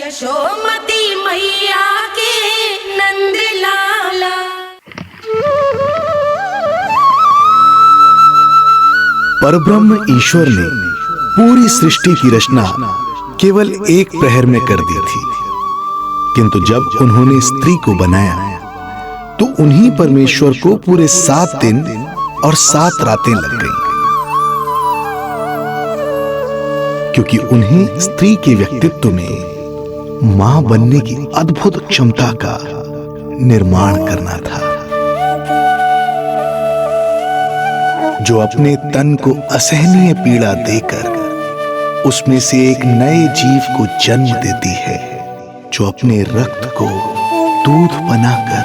यशोमती मैया के नंद लाला। परब्रह्म ईश्वर ने पूरी सृष्टि की रचना केवल एक प्रहर में कर दी थी, किंतु जब उन्होंने स्त्री को बनाया तो उन्हीं परमेश्वर को पूरे 7 दिन और 7 रातें लग गईं, क्योंकि उन्हें स्त्री के व्यक्तित्व में मां बनने की अद्भुत क्षमता का निर्माण करना था, जो अपने तन को असहनीय पीड़ा देकर उसमें से एक नए जीव को जन्म देती है, जो अपने रक्त को दूध बनाकर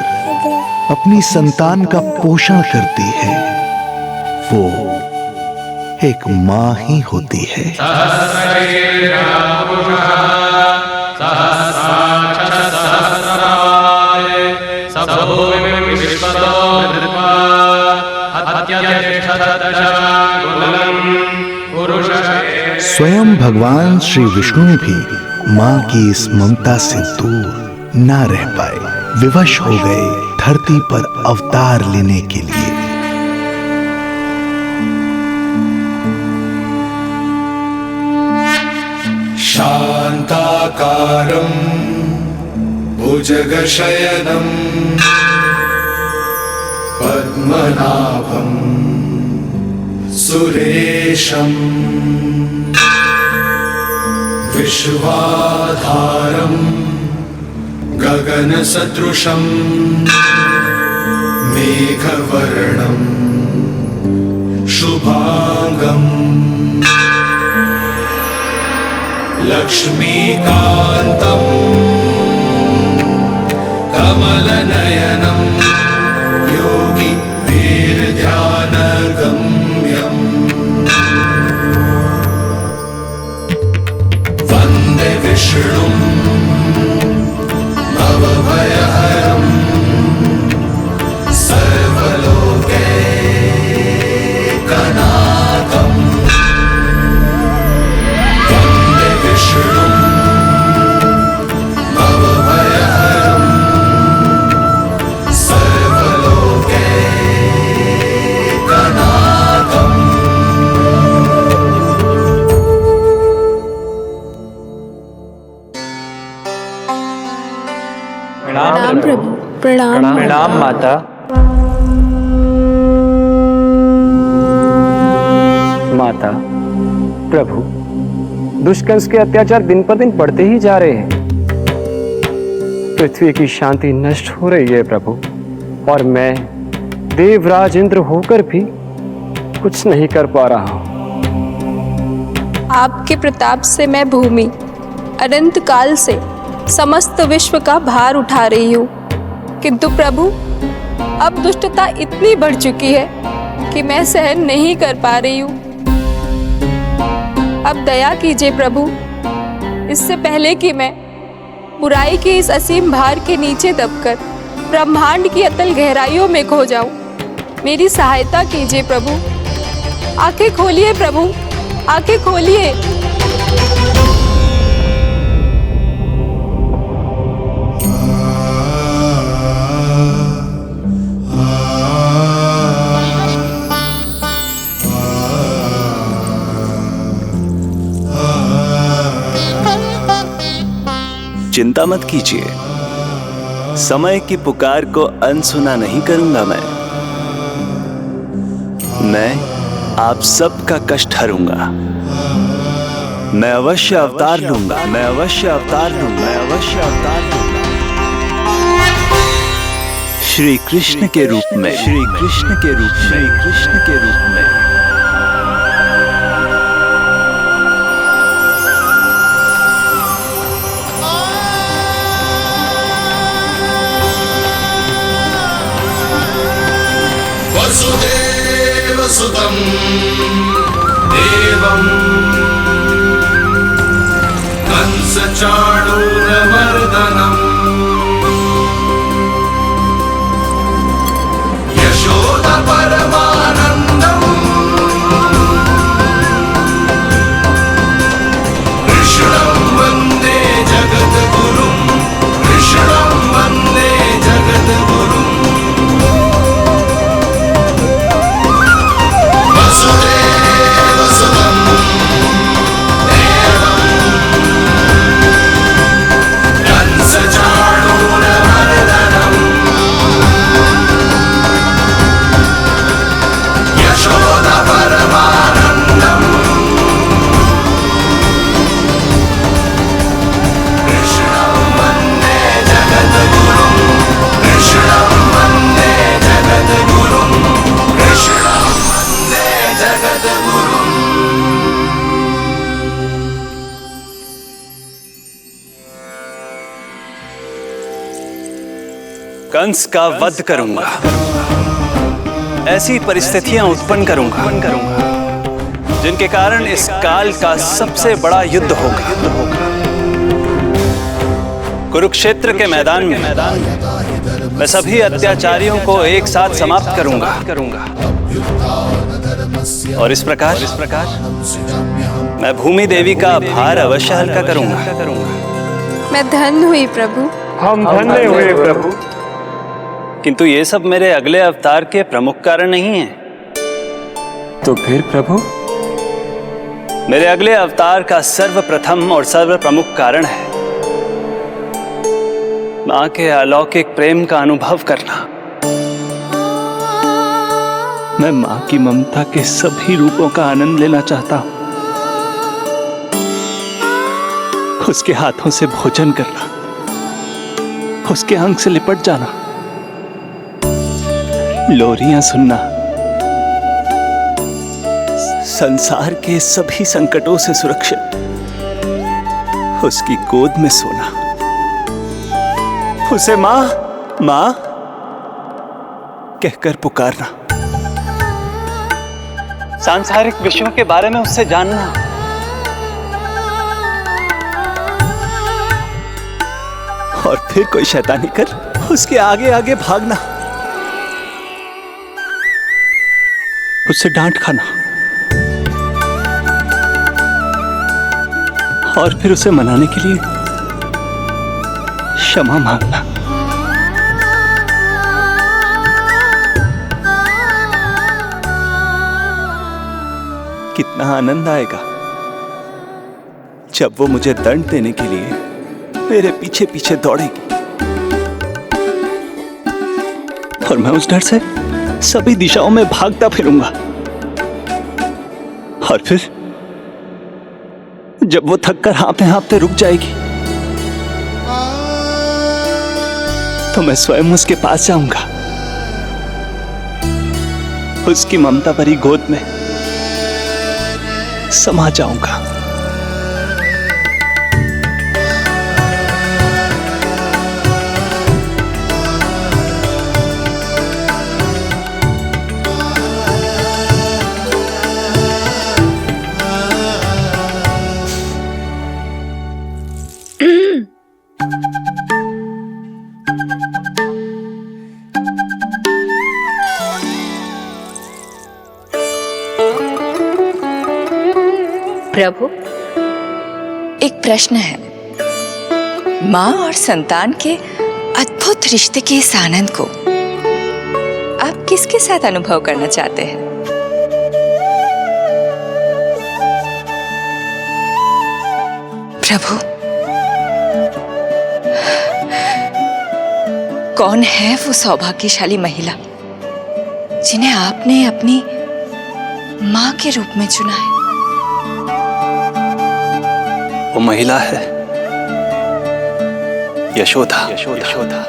अपनी संतान का पोषण करती है। वो एक मां ही होती है। स्वयं भगवान श्री विष्णु भी मां की इस ममता से दूर ना रह पाए, विवश हो गए धरती पर अवतार लेने के लिए। शांताकारं भुजगशयनं पद्मनाभं सुरेशं विश्वाधारं गगनसदृशं मेघवर्णं शुभांगं लक्ष्मीकान्तं कमलनयनं योगी वीरध्यानगम्यं वन्दे विष्णुं भवभयहरं सर्वलोकैकनाथं वन्दे विष्णुं भवभयहरं सर्वलोकैकनाथम्। प्रणाम प्रभु। प्रणाम प्रणाम माता। माता, प्रभु, दुष्कंस के अत्याचार दिन पर दिन बढ़ते ही जा रहे हैं। पृथ्वी की शांति नष्ट हो रही है प्रभु, और मैं देवराज इंद्र होकर भी कुछ नहीं कर पा रहा हूं। आपके प्रताप से मैं भूमि अनंत काल से समस्त विश्व का भार उठा रही हूँ, किंतु प्रभु अब दुष्टता इतनी बढ़ चुकी है कि मैं सहन नहीं कर पा रही हूँ। अब दया कीजिए प्रभु, इससे पहले कि मैं बुराई के इस असीम भार के नीचे दबकर ब्रह्मांड की अतल गहराइयों में खो जाऊं। मेरी सहायता कीजिए प्रभु। आंखें खोलिए प्रभु, आंखें खोलिए। चिंता मत कीजिए, समय की पुकार को अनसुना नहीं करूंगा। मैं आप सबका कष्ट हरूंगा। मैं अवश्य अवतार लूंगा, मैं अवश्य अवतार लूंगा, मैं अवश्य अवतार लूंगा। श्री कृष्ण के रूप में, श्री कृष्ण के रूप में, श्री कृष्ण के रूप में। वसुदेवसुतं देवं कंसचाणूरमर्दनम् यशोदपरमानन्दम् कृष्णं वन्दे जगद्गुरुम्। कंस का वध करूंगा, ऐसी परिस्थितियां उत्पन्न करूंगा जिनके कारण इस काल का सबसे बड़ा युद्ध होगा। कुरुक्षेत्र के मैदान में मैं सभी अत्याचारियों को एक साथ समाप्त करूंगा और इस प्रकार मैं भूमि देवी का भार अवश्य हल्का करूंगा। मैं धन्य हुई प्रभु। हम धन्य हुए प्रभु। किंतु ये सब मेरे अगले अवतार के प्रमुख कारण नहीं है। तो फिर प्रभु? मेरे अगले अवतार का सर्वप्रथम और सर्व प्रमुख कारण है मां के अलौकिक प्रेम का अनुभव करना। मैं मां की ममता के सभी रूपों का आनंद लेना चाहता हूं। उसके हाथों से भोजन करना, उसके अंग से लिपट जाना, लोरियां सुनना, संसार के सभी संकटों से सुरक्षित उसकी गोद में सोना, उसे मां मां कहकर पुकारना, सांसारिक विषयों के बारे में उससे जानना, और फिर कोई शैतानी कर उसके आगे आगे भागना, उससे डांट खाना और फिर उसे मनाने के लिए क्षमा मांगना। कितना आनंद आएगा जब वो मुझे दंड देने के लिए मेरे पीछे पीछे दौड़ेगी और मैं उस डर से सभी दिशाओं में भागता फिरूंगा। और फिर जब वो थककर हाँफते हाँफते रुक जाएगी तो मैं स्वयं उसके पास जाऊंगा, उसकी ममता भरी गोद में समा जाऊंगा। प्रभु, एक प्रश्न है। माँ और संतान के अद्भुत रिश्ते के इस आनंद को आप किसके साथ अनुभव करना चाहते हैं? प्रभु, कौन है वो सौभाग्यशाली महिला जिन्हें आपने अपनी माँ के रूप में चुना है? वो महिला है यशोदा। यशोदा।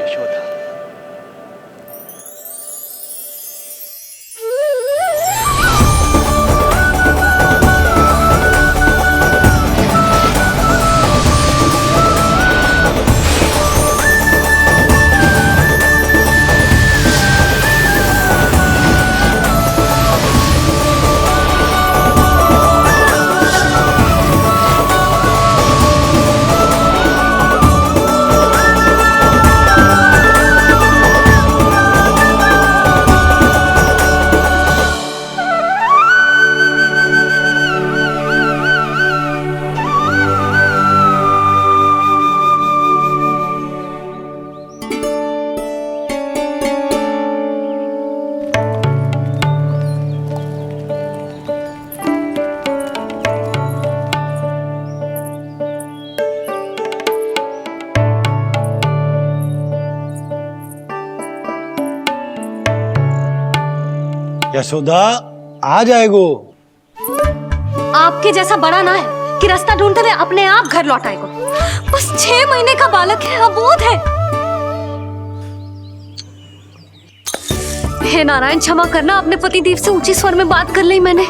यशोदा आ जाएगो। आपके जैसा बड़ा ना है कि रास्ता ढूंढते हुए अपने आप घर लौट आएगो। बस 6 महीने का बालक है, अबोध है। हे नारायण, क्षमा करना, अपने पति देव से ऊंची स्वर में बात कर ली मैंने।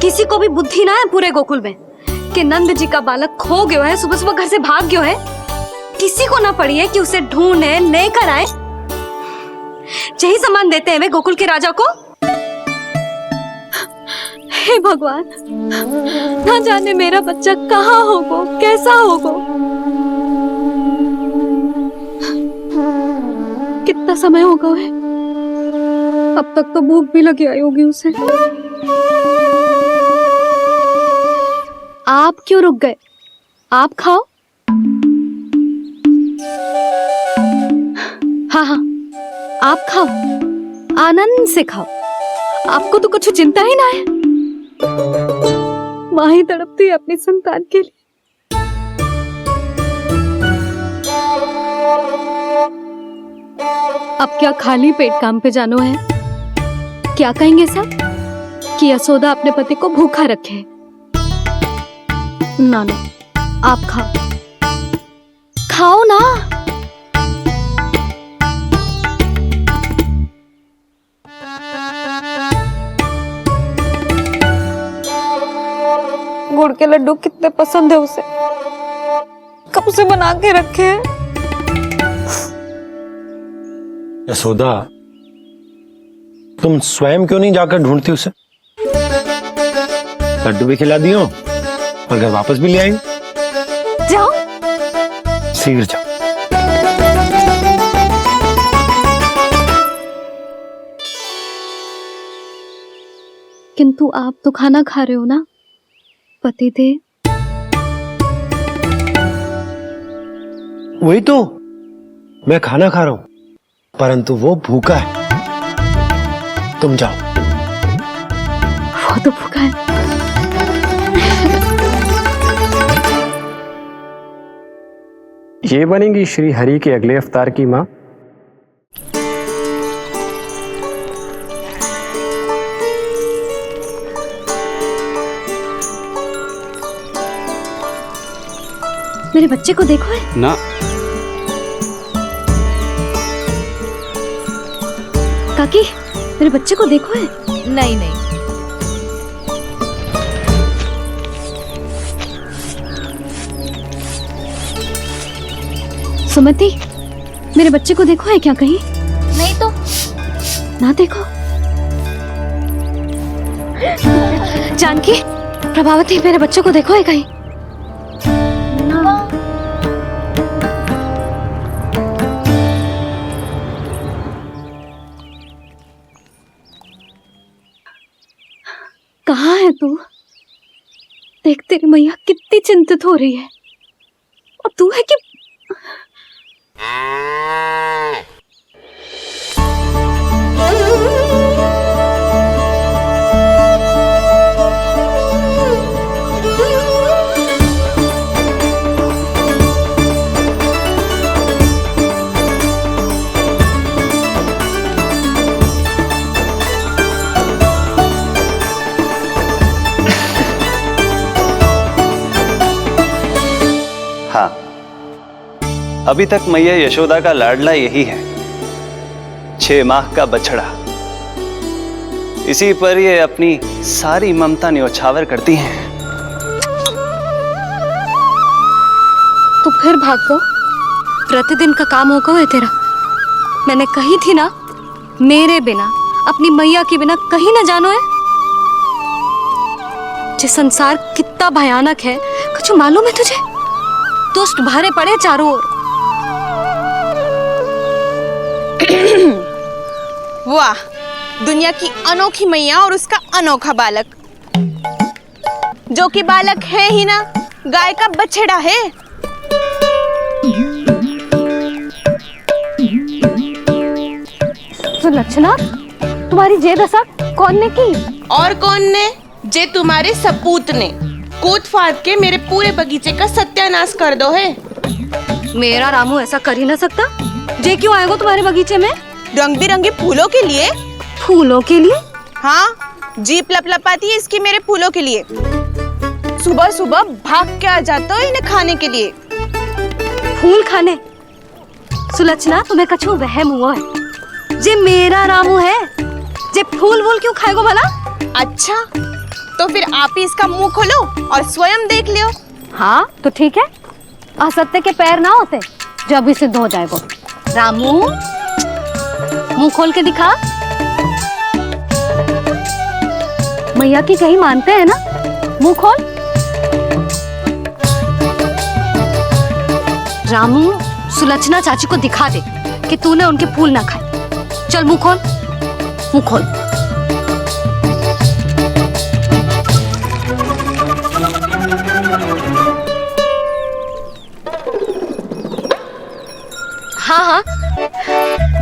किसी को भी बुद्धि ना है पूरे गोकुल में कि नंद जी का बालक खो गयो है, सुबह सुबह घर से भाग गयो है। किसी को ना पड़ी है कि उसे ढूंढे लेकर आए। यही सामान देते हैं वे गोकुल के राजा को। हे भगवान, ना जाने मेरा बच्चा कहाँ होगो, कैसा होगो। कितना समय होगा है? अब तक तो भूख भी लगी आई होगी उसे। आप क्यों रुक गए? आप खाओ। हाँ हाँ, आप खाओ, आनंद से खाओ। आपको तो कुछ चिंता ही ना है। माँ ही तड़पती है अपनी संतान के लिए। अब क्या खाली पेट काम पे जानो है? क्या कहेंगे सब कि यशोदा अपने पति को भूखा रखे? ना ना, आप खाओ, खाओ ना। गुड़ के लड्डू कितने पसंद है उसे, कब से बना के रखे हैं। यशोदा, तुम स्वयं क्यों नहीं जाकर ढूंढती उसे? लड्डू भी खिला दियो और घर वापस भी ले आएंगे। जाओ, शीघ्र जाओ। किंतु आप तो खाना खा रहे हो ना पतिदेव? वही तो, मैं खाना खा रहा हूं, परंतु वो भूखा है। तुम जाओ। वो तो भूखा है। ये बनेगी श्री हरि के अगले अवतार की माँ। मेरे बच्चे को देखो है ना। काकी, मेरे बच्चे को देखो है। नहीं नहीं, सुमति, मेरे बच्चे को देखो है क्या कहीं? नहीं तो। ना देखो। जानकी, प्रभावती, मेरे बच्चे को देखो है कहीं? कहाँ है तू? देख, तेरी मैया कितनी चिंतित हो रही है, और तू है कि हाँ, अभी तक मैया यशोदा का लाडला यही है, 6 माह का बछड़ा। इसी पर ये अपनी सारी ममता न्योछावर करती हैं। तू फिर भाग गो। प्रतिदिन का काम होगा है तेरा। मैंने कही थी ना, मेरे बिना, अपनी मैया के बिना कहीं ना जानो है। ये संसार कितना भयानक है, कुछ मालूम है तुझे? दुष्ट भरे पड़े चारों ओर। वाह, दुनिया की अनोखी मैया और उसका अनोखा बालक, जो कि बालक है ही ना, गाय का बछड़ा है। सुलक्षणा, तुम्हारी ये दशा कौन ने की? और कौन ने? जे तुम्हारे सपूत ने कूद फाड़ के मेरे पूरे बगीचे का सत्यानाश कर दो है। मेरा रामू ऐसा कर ही ना सकता। जे क्यों आएगा तुम्हारे बगीचे में? रंग बिरंगे फूलों के लिए। फूलों के लिए? हाँ, जीप लपलपाती है इसकी मेरे फूलों के लिए। सुबह सुबह भाग के आ जाता है इन्हें खाने के लिए। फूल खाने? सुलक्षणा, तुम्हें कछु वहम हुआ है। जे मेरा रामू है, जे फूल वूल क्यों खाएगो भला? अच्छा, तो फिर आप ही इसका मुंह खोलो और स्वयं देख लियो। हाँ तो ठीक है, असत्य के पैर ना होते जो अभी सिद्ध हो जाए वो। रामू मुंह खोल के दिखा। मैया की कहीं मानते हैं ना, मुंह खोल। रामू सुलक्षणा चाची को दिखा दे कि तूने उनके फूल ना खाए। चल मुंह खोल, मुंह खोल। हाँ हाँ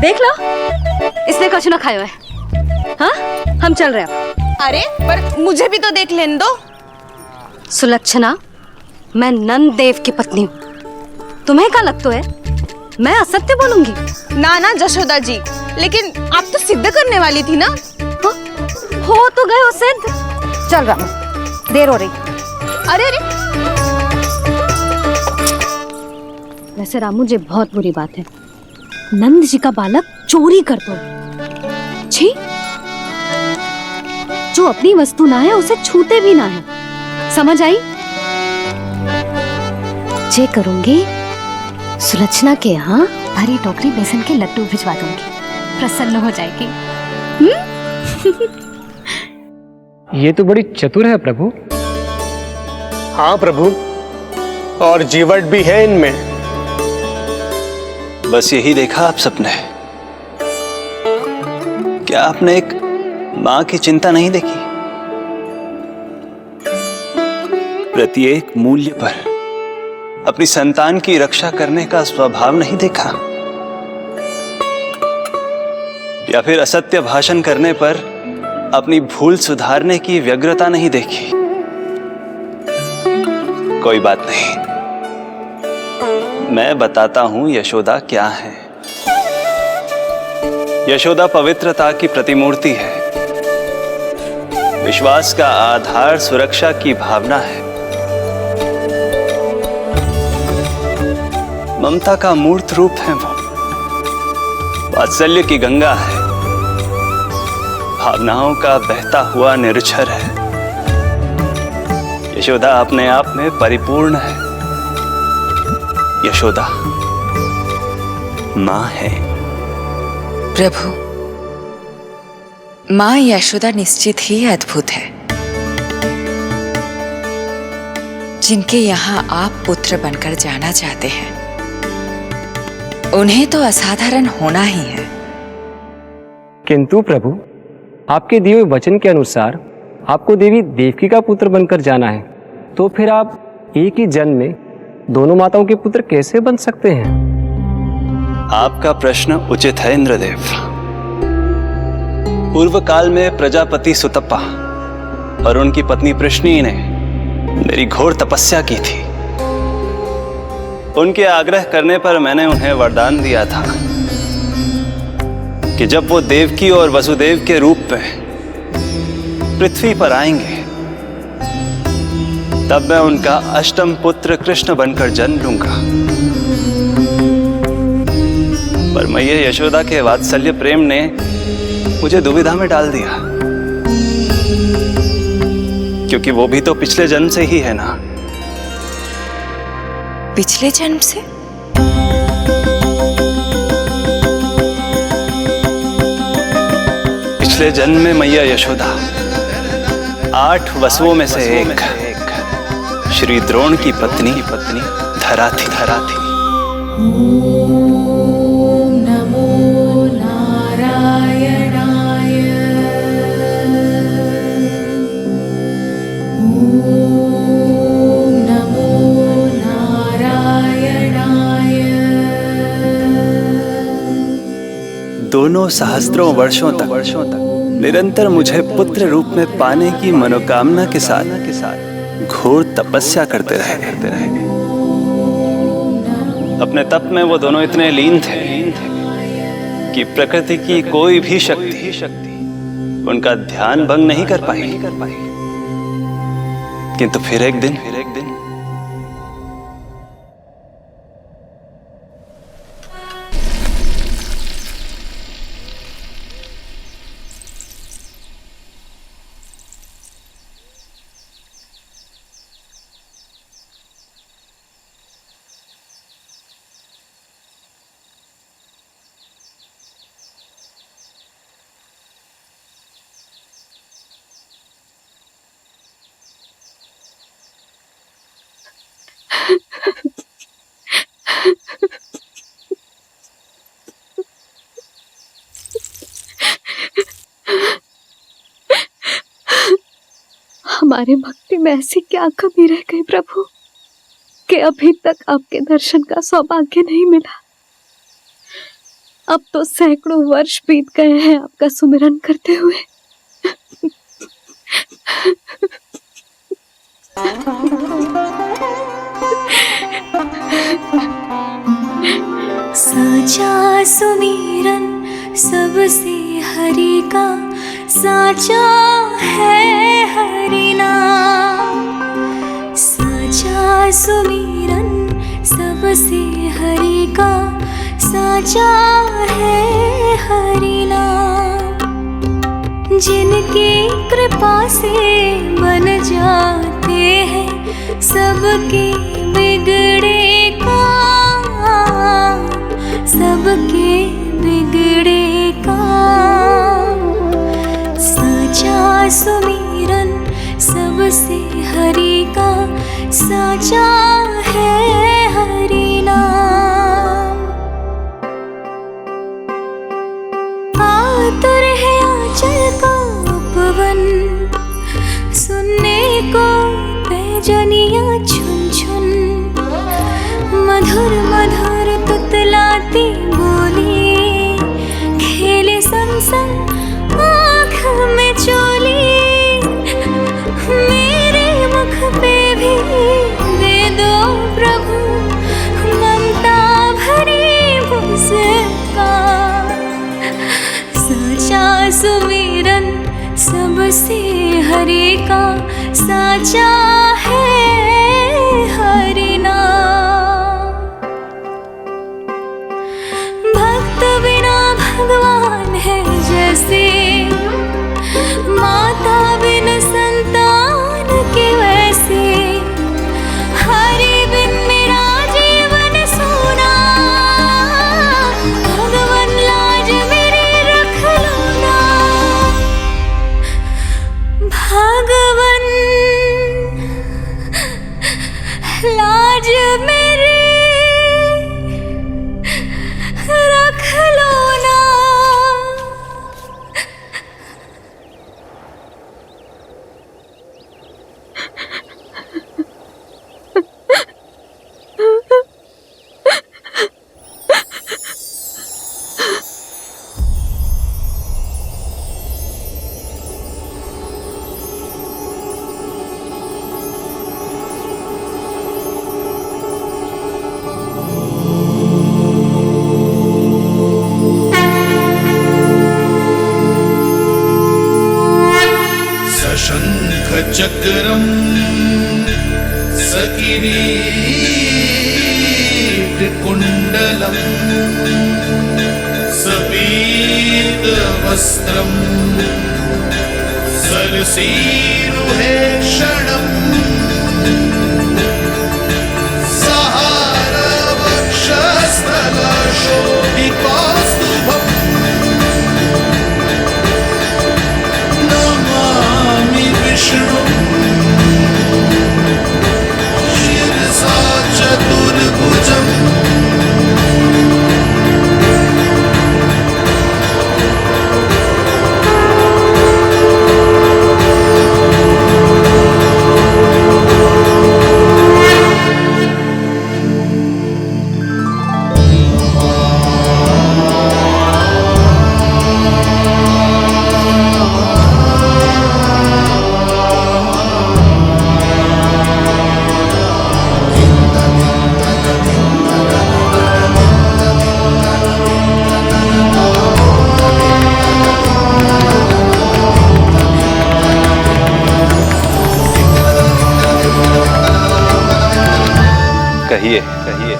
देख लो, इसने कुछ ना खाया है। हाँ हम चल रहे हैं। अरे पर मुझे भी तो देख लेने दो। सुलक्षणा, मैं नंद देव की पत्नी हूँ, तुम्हें क्या लगता है मैं असत्य बोलूंगी? ना ना जशोदा जी, लेकिन आप तो सिद्ध करने वाली थी ना। हाँ? हो तो गए हो सिद्ध। चल रामू, देर हो रही। अरे अरे वैसे रामू जी बहुत बुरी बात है, नंद जी का बालक चोरी कर दो। छी, जो अपनी वस्तु ना है उसे छूते भी ना है, समझ आई? जे करूंगी सुलक्षणा के यहाँ भरी टोकरी बेसन के लड्डू भिजवा दूंगी, प्रसन्न हो जाएगी। ये तो बड़ी चतुर है प्रभु। हाँ प्रभु, और जीवट भी है इनमें। बस यही देखा आप सबने? क्या आपने एक मां की चिंता नहीं देखी? प्रत्येक मूल्य पर अपनी संतान की रक्षा करने का स्वभाव नहीं देखा? या फिर असत्य भाषण करने पर अपनी भूल सुधारने की व्यग्रता नहीं देखी? कोई बात नहीं, मैं बताता हूं यशोदा क्या है। यशोदा पवित्रता की प्रतिमूर्ति है, विश्वास का आधार सुरक्षा की भावना है, ममता का मूर्त रूप है वो, वात्सल्य की गंगा है, भावनाओं का बहता हुआ निर्झर है। यशोदा अपने आप में परिपूर्ण है। यशोदा मां है। प्रभु, मां यशोदा निश्चित ही अद्भुत है, जिनके यहाँ आप पुत्र बनकर जाना चाहते हैं, उन्हें तो असाधारण होना ही है। किंतु प्रभु, आपके दिए हुए वचन के अनुसार आपको देवी देवकी का पुत्र बनकर जाना है, तो फिर आप एक ही जन्म में दोनों माताओं के पुत्र कैसे बन सकते हैं? आपका प्रश्न उचित है इंद्रदेव। पूर्व काल में प्रजापति सुतप्पा और उनकी पत्नी प्रश्नी ने मेरी घोर तपस्या की थी। उनके आग्रह करने पर मैंने उन्हें वरदान दिया था कि जब वो देवकी और वसुदेव के रूप में पृथ्वी पर आएंगे, तब मैं उनका अष्टम पुत्र कृष्ण बनकर जन्म लूंगा। पर मैया यशोदा के वात्सल्य प्रेम ने मुझे दुविधा में डाल दिया, क्योंकि वो भी तो पिछले जन्म से ही है ना। पिछले जन्म से? पिछले जन्म में मैया यशोदा 8 वसुओं में से एक श्री द्रोण की पत्नी धरा थी। नमो नारायणाय। नमो नारायणाय। दोनों सहस्त्रों वर्षों तक निरंतर मुझे पुत्र रूप में पाने की मनोकामना के साथ घोर तपस्या करते रहे। अपने तप में वो दोनों इतने लीन थे कि प्रकृति की कोई भी शक्ति उनका ध्यान भंग नहीं कर पाई। किंतु फिर एक दिन हमारे भक्ति में ऐसी क्या कमी रह गई प्रभु कि अभी तक आपके दर्शन का सौभाग्य नहीं मिला। अब तो सैकड़ों वर्ष बीत गए हैं आपका सुमिरन करते हुए। साचा सुमिरन सबसे हरि का, साचा है हरि नाम। साचा सुमिरन सबसे हरि का, साचा है हरि नाम। जिनकी कृपा से बन जाते हैं सबके बिगड़े काम, सबके बिगड़े काम। साचा सुमिरन सबसे हरि का, साचा है हरि नाम। आतुर है आंचल का उपवन, सुनने को पैजनिया छुन छुन। मधुर मधुर तुतलाती बोली, खेले संग संग आँख में चोली। मेरे मुख पे भी दे दो प्रभु ममता भरी मुस्कान। साचा सुमिरन सबसे हरि का, साचा है हरि नाम। भक्त बिना भगवान है जैसे, माता बिन संतान के वैसे। हरि बिन मेरा जीवन सूना, भगवान लाज मेरी रख लो ना। भगवान लाज मेरी रख लो ना। चक्रम सकिरीट कुंडलम सपीत वस्त्रम सरसीरुहे क्षणम सहार वक्षस्थल शोभिकास्तुभम नमामि विष्णु शिरसा चतुर्भुजम्। कहिए कहिए,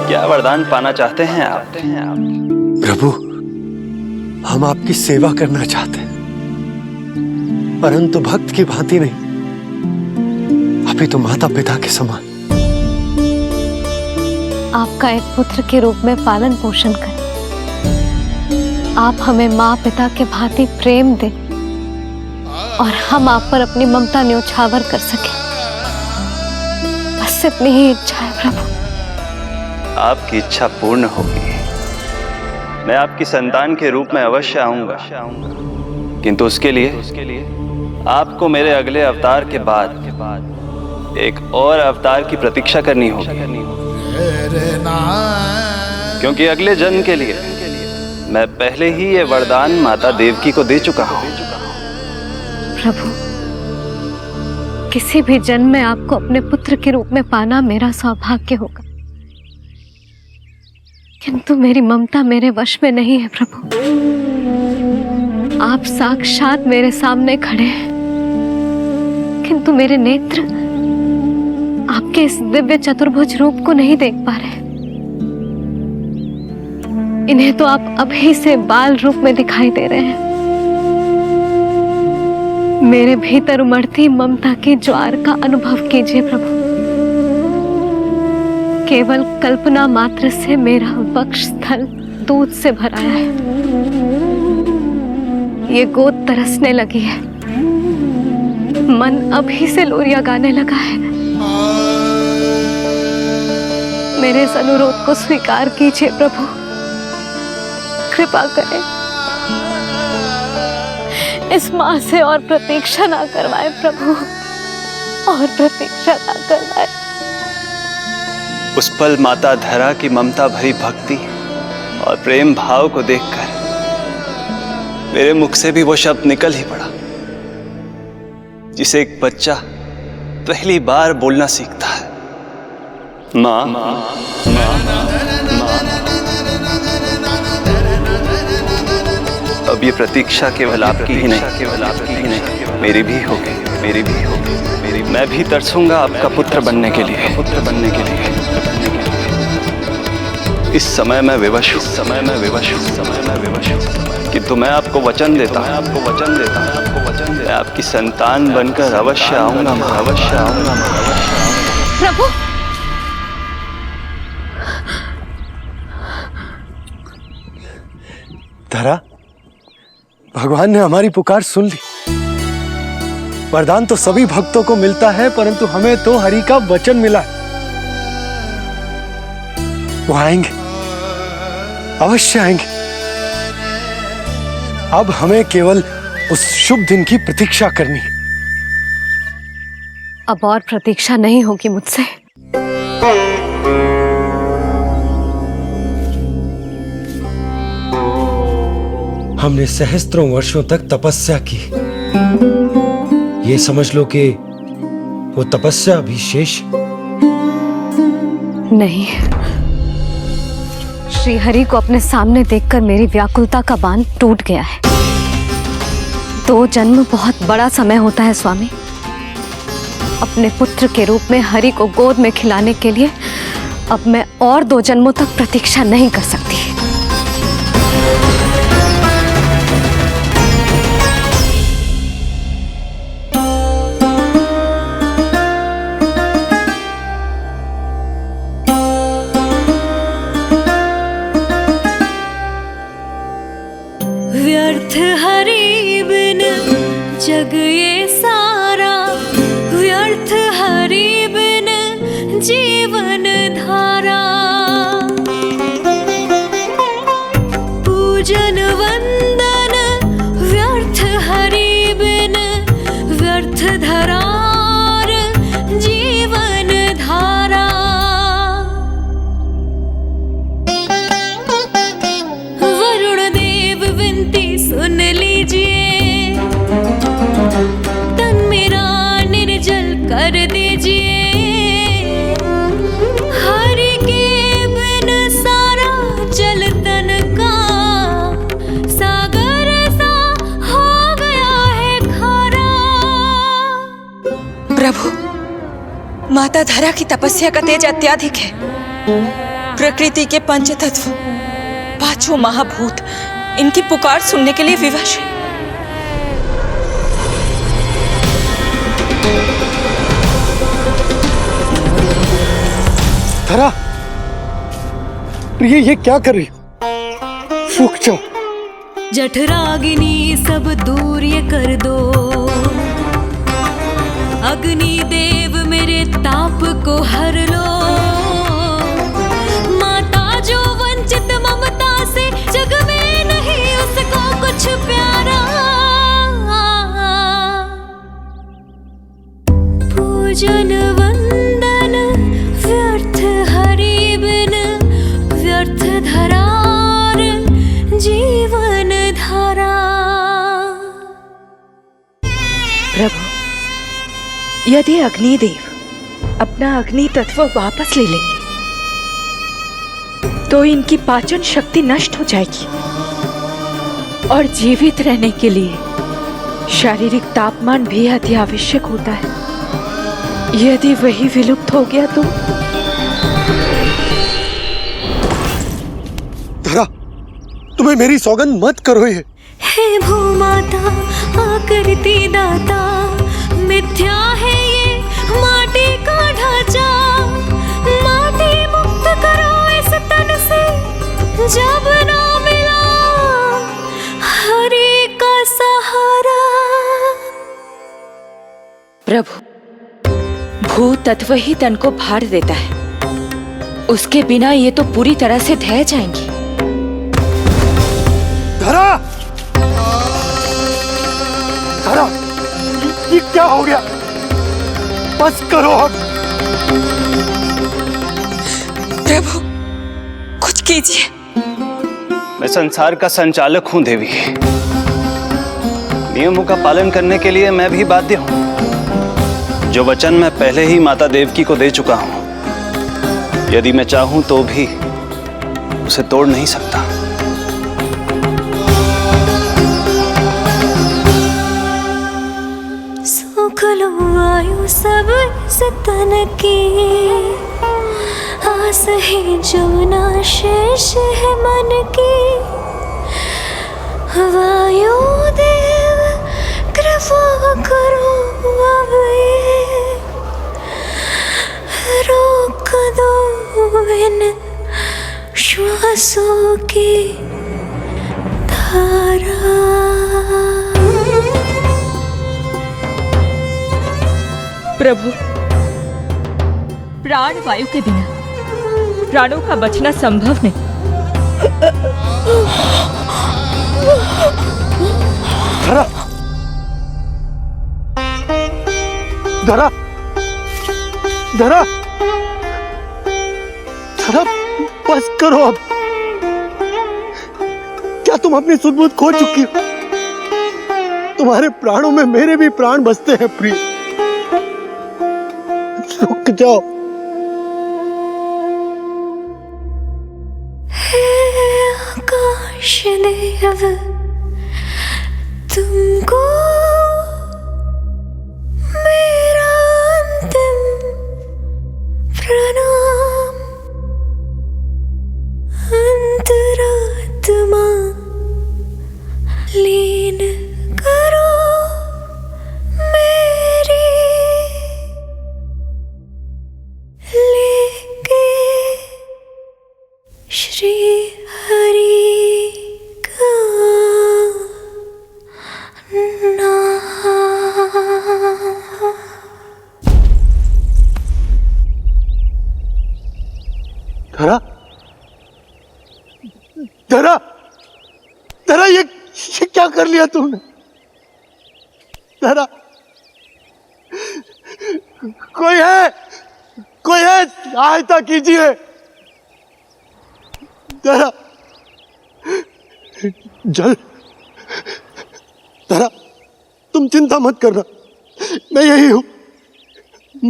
क्या वरदान पाना चाहते हैं आप? प्रभु, हम आपकी सेवा करना चाहते हैं, परंतु भक्त की भांति नहीं, अभी तो माता पिता के समान। आपका एक पुत्र के रूप में पालन पोषण करें। आप हमें माँ पिता के भांति प्रेम दें और हम आप पर अपनी ममता न्योछावर कर सकें। बस बस इतनी ही इच्छा है प्रभु। आपकी इच्छा पूर्ण होगी। मैं आपकी संतान के रूप में अवश्य आऊंगा, किंतु उसके लिए आपको मेरे अगले अवतार के बाद एक और अवतार की प्रतीक्षा करनी होगी, क्योंकि अगले जन्म के लिए मैं पहले ही ये वरदान माता देवकी को दे चुका हूं। प्रभु, किसी भी जन्म में आपको अपने पुत्र के रूप में पाना मेरा सौभाग्य होगा, किंतु मेरी ममता मेरे वश में नहीं है प्रभु। आप साक्षात मेरे सामने खड़े हैं, किंतु मेरे नेत्र आपके इस दिव्य चतुर्भुज रूप को नहीं देख पा रहे। इन्हें तो आप अभी से बाल रूप में दिखाई दे रहे हैं। मेरे भीतर उमड़ती ममता की ज्वार का अनुभव कीजिए प्रभु। केवल कल्पना मात्र से मेरा वक्षस्थल दूध से भराया है। ये गोद तरसने लगी है, मन अभी से लोरिया गाने लगा है। मेरे इस अनुरोध को स्वीकार कीजिए प्रभु, कृपा करें। इस मां से और प्रतीक्षा ना करवाए प्रभु, और प्रतीक्षा ना करवाए। उस पल माता धरा की ममता भरी भक्ति और प्रेम भाव को देखकर मेरे मुख से भी वो शब्द निकल ही पड़ा जिसे एक बच्चा पहली बार बोलना सीखता है, माँ। माँ, अब ये प्रतीक्षा केवल आपकी ही नहीं, मेरी भी होगी, मेरी भी होगी। मैं भी तरसूंगा आपका पुत्र बनने के लिए। इस समय मैं विवश हूँ, किंतु मैं आपको वचन देता हूँ, मैं आपकी संतान बनकर अवश्य आऊंगा, प्रभु। धरा, भगवान ने हमारी पुकार सुन ली। वरदान तो सभी भक्तों को मिलता है, परंतु हमें तो हरि का वचन मिला है। वो आएंगे, अवश्य आएंगे। अब हमें केवल उस शुभ दिन की प्रतीक्षा करनी है। अब और प्रतीक्षा नहीं होगी मुझसे। हमने सहस्त्रों वर्षों तक तपस्या की, ये समझ लो कि वो तपस्या अभी शेष नहीं। श्री हरि को अपने सामने देखकर मेरी व्याकुलता का बांध टूट गया है। 2 जन्म बहुत बड़ा समय होता है स्वामी। अपने पुत्र के रूप में हरि को गोद में खिलाने के लिए अब मैं और 2 जन्मों तक प्रतीक्षा नहीं कर सकती। व्यर्थ हरि बिन जग ये सारा, व्यर्थ हरि बिन जीवन धारा। पूजन वंदन व्यर्थ हरि बिन, व्यर्थ धरार जीवन धारा। वरुण देव विनती सुन लीजिए, तन मेरा निर्जल कर दीजिए। हरि के बिन सारा जल तन का सागर सा हो गया है खारा। प्रभु, माता धरा की तपस्या का तेज अत्याधिक है। प्रकृति के 5 तत्व, 5 महाभूत इनकी पुकार सुनने के लिए विवश है। धरा, प्रिय, ये क्या कर रही हो? रुक जाओ। जठराग्नि सब दूर ये कर दो, अग्नि देव मेरे ताप को हर पूजन वंदन व्यर्थ हरि बिन व्यर्थ धरार जीवन धारा। प्रभु, यदि अग्निदेव अपना अग्नि तत्व वापस ले लेंगे तो इनकी पाचन शक्ति नष्ट हो जाएगी और जीवित रहने के लिए शारीरिक तापमान भी अति आवश्यक होता है। यदि वही विलुप्त हो गया तो धरा, तुम्हें मेरी सौगंध मत करो ये। हे भूमाता आकृति दाता, मिथ्या है ये माटी का ढांचा। माटी मुक्त करो इस तन से, जब ना मिला हरि का सहारा। प्रभु, भू तत्व ही तन को भार देता है, उसके बिना ये तो पूरी तरह से ढह जाएंगी। धरा, धरा, ये क्या हो गया? बस करो अब। प्रभु, कुछ कीजिए। मैं संसार का संचालक हूं देवी। नियमों का पालन करने के लिए मैं भी बाध्य हूं। जो वचन मैं पहले ही माता देवकी को दे चुका हूं, यदि मैं चाहूं तो भी उसे तोड़ नहीं सकता। सुख लो आयु सब इस तन की, आस है जमुना शेष है मन की। वायु देव कृपा करो अब ये, रोक दो इन श्वासों की धारा। प्रभु, प्राण वायु के बिना प्राणों का बचना संभव नहीं। धरा, धरा, धरा, धरा, बस करो अब। क्या तुम अपनी सुध-बुध खो चुकी हो? तुम्हारे प्राणों में मेरे भी प्राण बसते हैं प्रिय। रुक जाओ। हे आकाश देव, तुमको मेरा अंतिम प्रणाम। अंतरात्मा लीन करो मेरी, लेके श्री हरि का नाम। धरा, धरा, धरा, ये क्या कर लिया तुमने? धरा, कोई है, कोई है, सहायता कीजिए। धरा, जल, धरा, तुम चिंता मत करना, मैं यही हूं।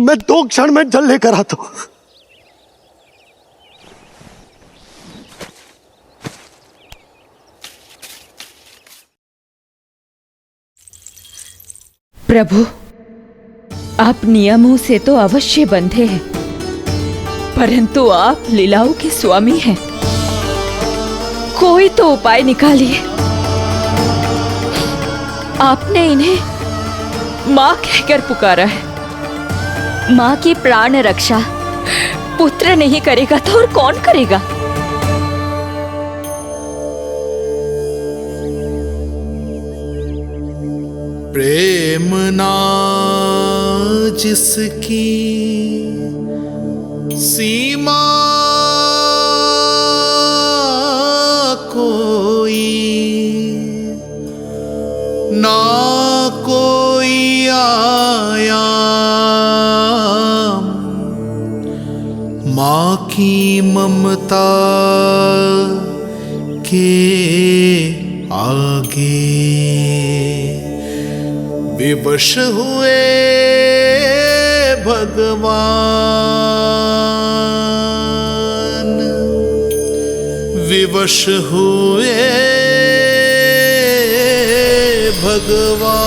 मैं 2 क्षण में जल लेकर आता हूं। प्रभु, आप नियमों से तो अवश्य बंधे हैं, परंतु आप लीलाओं के स्वामी हैं। कोई तो उपाय निकालिए। आपने इन्हें मां कहकर पुकारा है। माँ की प्राण रक्षा पुत्र नहीं करेगा तो और कौन करेगा? प्रेम ना जिसकी सीमा कोई, ना कोई आया माँ की ममता के आगे विवश हुए भगवान, विवश हुए भगवान।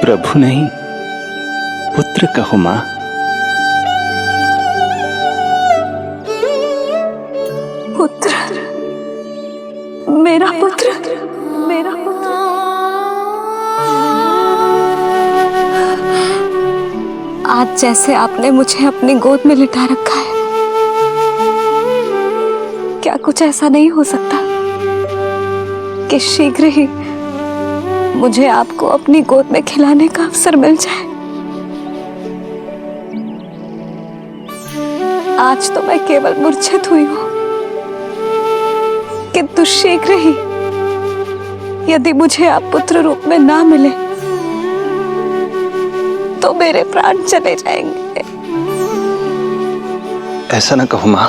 प्रभु नहीं, पुत्र कहो मां। पुत्र, मेरा पुत्र, मेरा पुत्र। आज जैसे आपने मुझे अपनी गोद में लिटा रखा है, क्या कुछ ऐसा नहीं हो सकता कि शीघ्र ही मुझे आपको अपनी गोद में खिलाने का अवसर मिल जाए? आज तो मैं केवल मूर्छित हुई हूं, किंतु शीघ्र ही यदि मुझे आप पुत्र रूप में ना मिले तो मेरे प्राण चले जाएंगे। ऐसा ना कहो मां।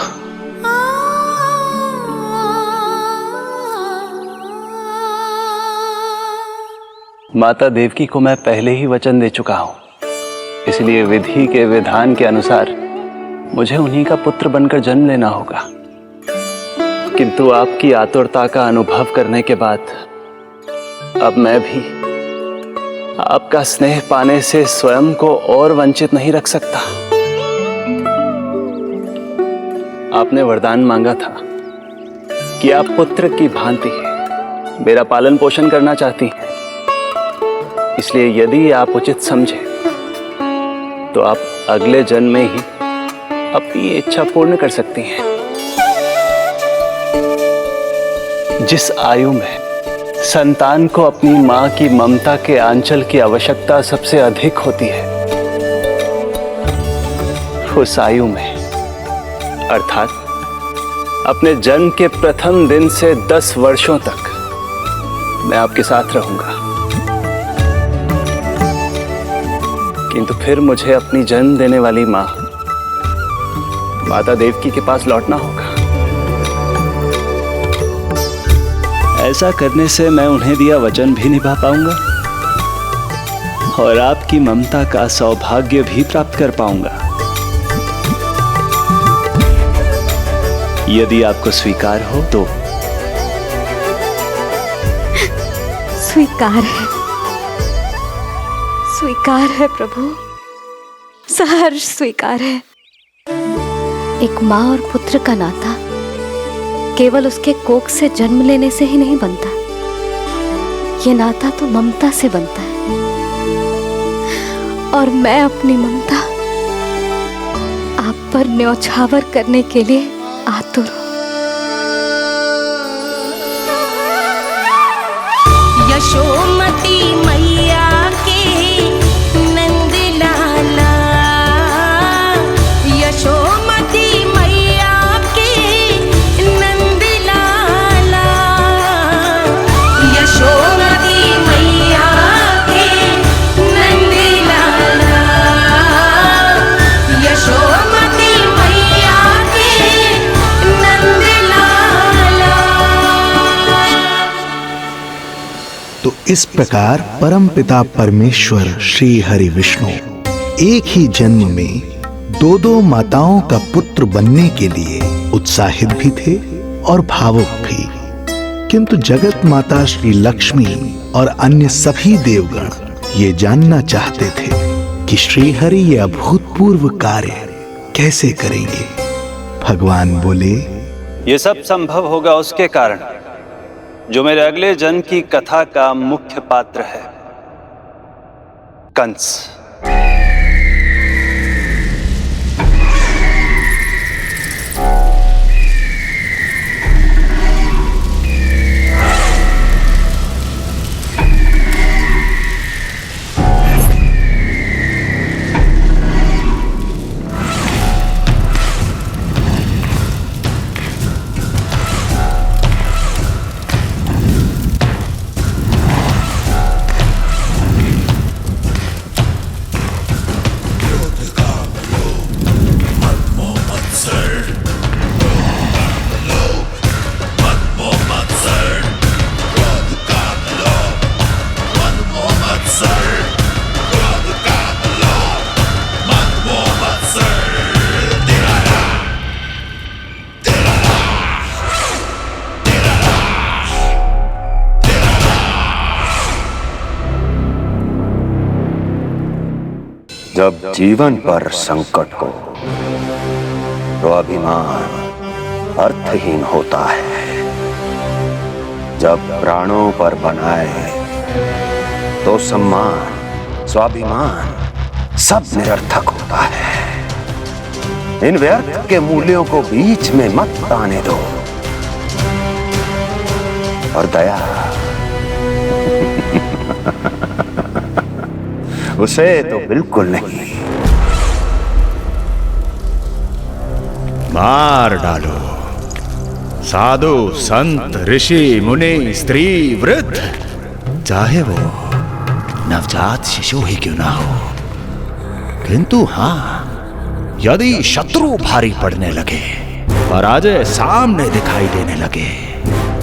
माता देवकी को मैं पहले ही वचन दे चुका हूं, इसलिए विधि के विधान के अनुसार मुझे उन्हीं का पुत्र बनकर जन्म लेना होगा। किंतु आपकी आतुरता का अनुभव करने के बाद अब मैं भी आपका स्नेह पाने से स्वयं को और वंचित नहीं रख सकता। आपने वरदान मांगा था कि आप पुत्र की भांति मेरा पालन पोषण करना चाहती हैं, इसलिए यदि आप उचित समझे तो आप अगले जन्म में ही अपनी इच्छा पूर्ण कर सकती हैं। जिस आयु में संतान को अपनी मां की ममता के आंचल की आवश्यकता सबसे अधिक होती है, उस आयु में अर्थात अपने जन्म के प्रथम दिन से 10 वर्षों तक मैं आपके साथ रहूंगा। किंतु फिर मुझे अपनी जन्म देने वाली मां माता देवकी के पास लौटना होगा। ऐसा करने से मैं उन्हें दिया वचन भी निभा पाऊंगा और आपकी ममता का सौभाग्य भी प्राप्त कर पाऊंगा। यदि आपको स्वीकार हो तो। स्वीकार है प्रभु, सहर्ष स्वीकार है। एक माँ और पुत्र का नाता केवल उसके कोख से जन्म लेने से ही नहीं बनता, ये नाता तो ममता से बनता है, और मैं अपनी ममता आप पर न्यौछावर करने के लिए आतुर हूं। यशोमती मैया के नंद लाला, यशोमती मैया के नंद लाला, यशोमती मैया के नंद लाला, यशोमती मैया के नंद लाला। तो इस प्रकार परमपिता परमेश्वर श्री हरि विष्णु एक ही जन्म में दो दो माताओं का पुत्र बनने के लिए उत्साहित भी थे और भावुक भी। किंतु जगत माता श्री लक्ष्मी और अन्य सभी देवगण ये जानना चाहते थे कि श्री हरि ये अभूतपूर्व कार्य कैसे करेंगे। भगवान बोले, ये सब संभव होगा उसके कारण जो मेरे अगले जन्म की कथा का मुख्य पात्र है, कंस। जब जीवन पर संकट हो तो अभिमान अर्थहीन होता है, जब प्राणों पर बनाए तो सम्मान स्वाभिमान सब निरर्थक होता है। इन व्यर्थ के मूल्यों को बीच में मत आने दो। और दया उसे तो बिल्कुल नहीं। मार डालो साधु संत ऋषि मुनि स्त्री वृद्ध, चाहे वो नवजात शिशु ही क्यों ना हो। किंतु हाँ, यदि शत्रु भारी पड़ने लगे, पराजय सामने दिखाई देने लगे,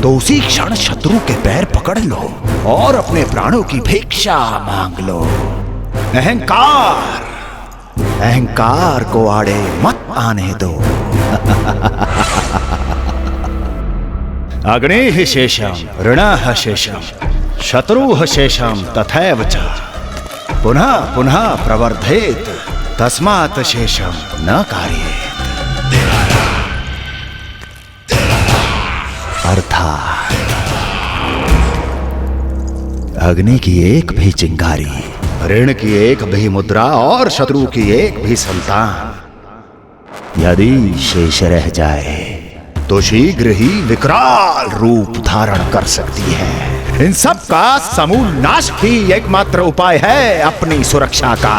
तो उसी क्षण शत्रु के पैर पकड़ लो और अपने प्राणों की भिक्षा मांग लो। अहंकार को आड़े मत आने दो। अग्निः शेषम ऋणः शेषम शत्रुः शेषम तथैव च पुनः पुनः प्रवर्धेत तस्मात् शेषम न कार्येत। अर्थात अग्नि की एक भी चिंगारी, ऋण की एक भी मुद्रा और शत्रु की एक भी संतान यदि शेष रह जाए तो शीघ्र ही विकराल रूप धारण कर सकती है। इन सब का समूल नाश ही एकमात्र उपाय है अपनी सुरक्षा का।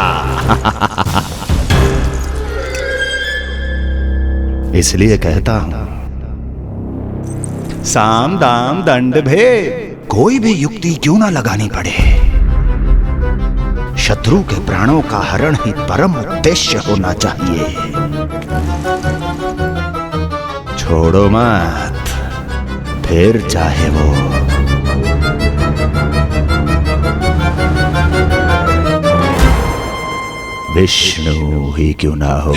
इसलिए कहता हूं, साम दाम दंड भेद कोई भी युक्ति क्यों ना लगानी पड़े, शत्रु के प्राणों का हरण ही परम उद्देश्य होना चाहिए। छोड़ो मत, फिर चाहे वो विष्णु ही क्यों ना हो।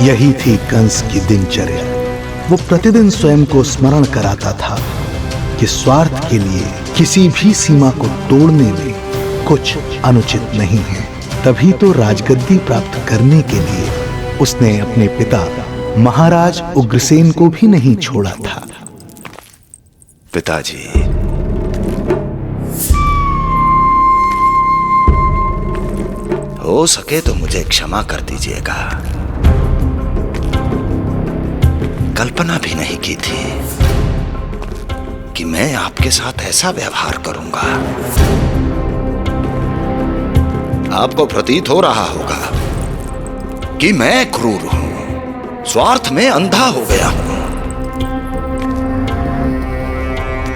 यही थी कंस की दिनचर्या। वो प्रतिदिन स्वयं को स्मरण कराता था कि स्वार्थ के लिए किसी भी सीमा को तोड़ने में कुछ अनुचित नहीं है। तभी तो राजगद्दी प्राप्त करने के लिए उसने अपने पिता महाराज उग्रसेन को भी नहीं छोड़ा था। पिताजी, हो सके तो मुझे क्षमा कर दीजिएगा। कल्पना भी नहीं की थी कि मैं आपके साथ ऐसा व्यवहार करूंगा। आपको प्रतीत हो रहा होगा कि मैं क्रूर हूं, स्वार्थ में अंधा हो गया हूं,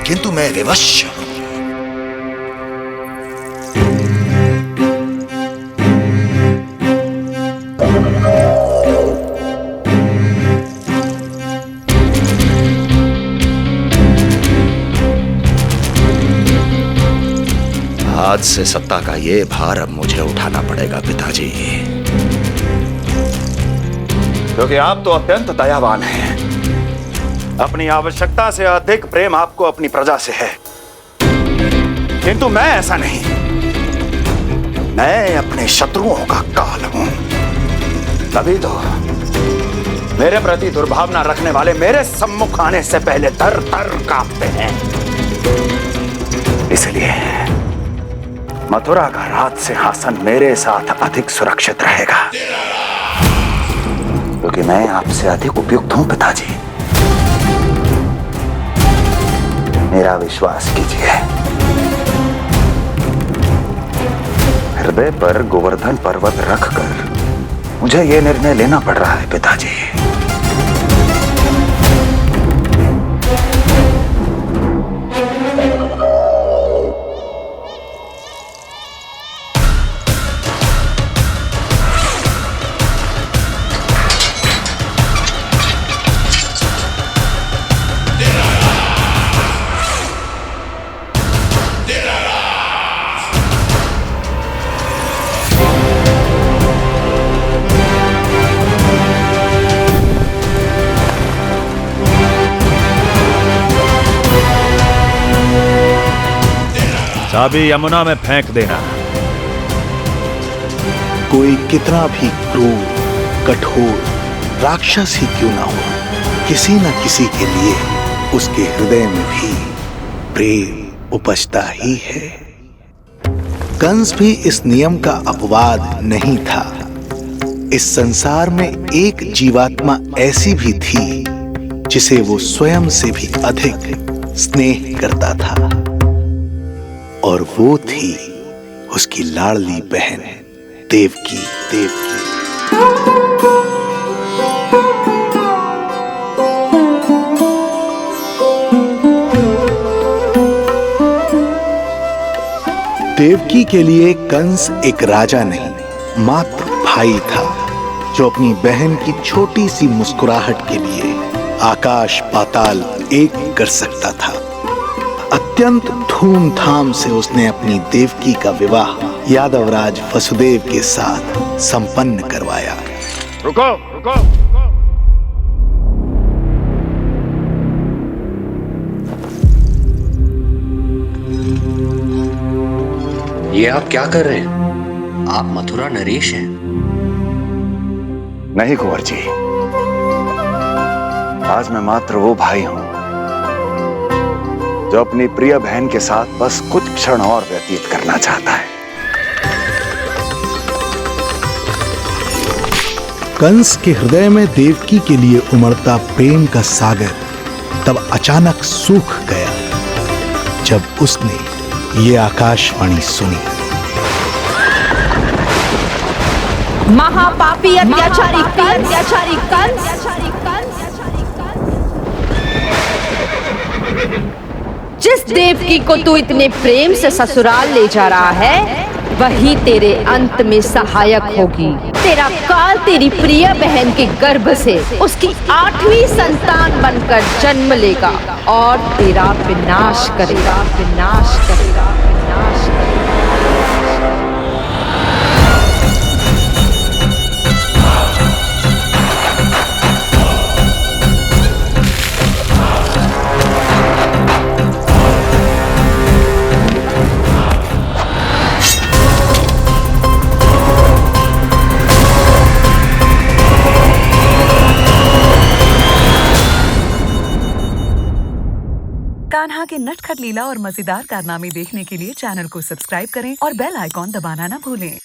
किंतु मैं विवश हूं। आज से सत्ता का ये भार अब मुझे उठाना पड़ेगा पिताजी, क्योंकि आप तो अत्यंत दयावान हैं। अपनी आवश्यकता से अधिक प्रेम आपको अपनी प्रजा से है, किंतु मैं ऐसा नहीं। मैं अपने शत्रुओं का काल हूं, तभी तो मेरे प्रति दुर्भावना रखने वाले मेरे सम्मुख आने से पहले थर थर कांपते हैं। इसलिए मथुरा का राज सिंहासन मेरे साथ अधिक सुरक्षित रहेगा, क्योंकि मैं आपसे अधिक उपयुक्त हूं पिताजी। मेरा विश्वास कीजिए। हृदय पर गोवर्धन पर्वत रखकर मुझे यह निर्णय लेना पड़ रहा है पिताजी। चाबी यमुना में फेंक देना। कोई कितना भी क्रूर, कठोर राक्षस ही क्यों ना हो, किसी न किसी के लिए उसके हृदय में भी प्रेम उपजता ही है। कंस भी इस नियम का अपवाद नहीं था। इस संसार में एक जीवात्मा ऐसी भी थी जिसे वो स्वयं से भी अधिक स्नेह करता था, और वो थी उसकी लाडली बहन देवकी। देवकी के लिए कंस एक राजा नहीं, मात्र भाई था, जो अपनी बहन की छोटी सी मुस्कुराहट के लिए आकाश पाताल एक कर सकता था। अत्यंत धूमधाम से उसने अपनी देवकी का विवाह यादवराज वसुदेव के साथ संपन्न करवाया। रुको। ये आप क्या कर रहे हैं? आप मथुरा नरेश हैं? नहीं कुंवर जी, आज मैं मात्र वो भाई हूं जो अपनी प्रिय बहन के साथ बस कुछ क्षण और व्यतीत करना चाहता है। कंस के हृदय में देवकी के लिए उमड़ता प्रेम का सागर तब अचानक सूख गया जब उसने ये आकाशवाणी सुनी। महापापी अत्याचारी कंस जिस देवकी को तू इतने प्रेम से ससुराल ले जा रहा है, वही तेरे अंत में सहायक होगी। तेरा काल तेरी प्रिय बहन के गर्भ से उसकी 8वीं संतान बनकर जन्म लेगा और तेरा विनाश करेगा, विनाश करेगा, विनाश करेगा। कान्हा के नटखट लीला और मजेदार कारनामे देखने के लिए चैनल को सब्सक्राइब करें और बेल आइकॉन दबाना ना भूलें।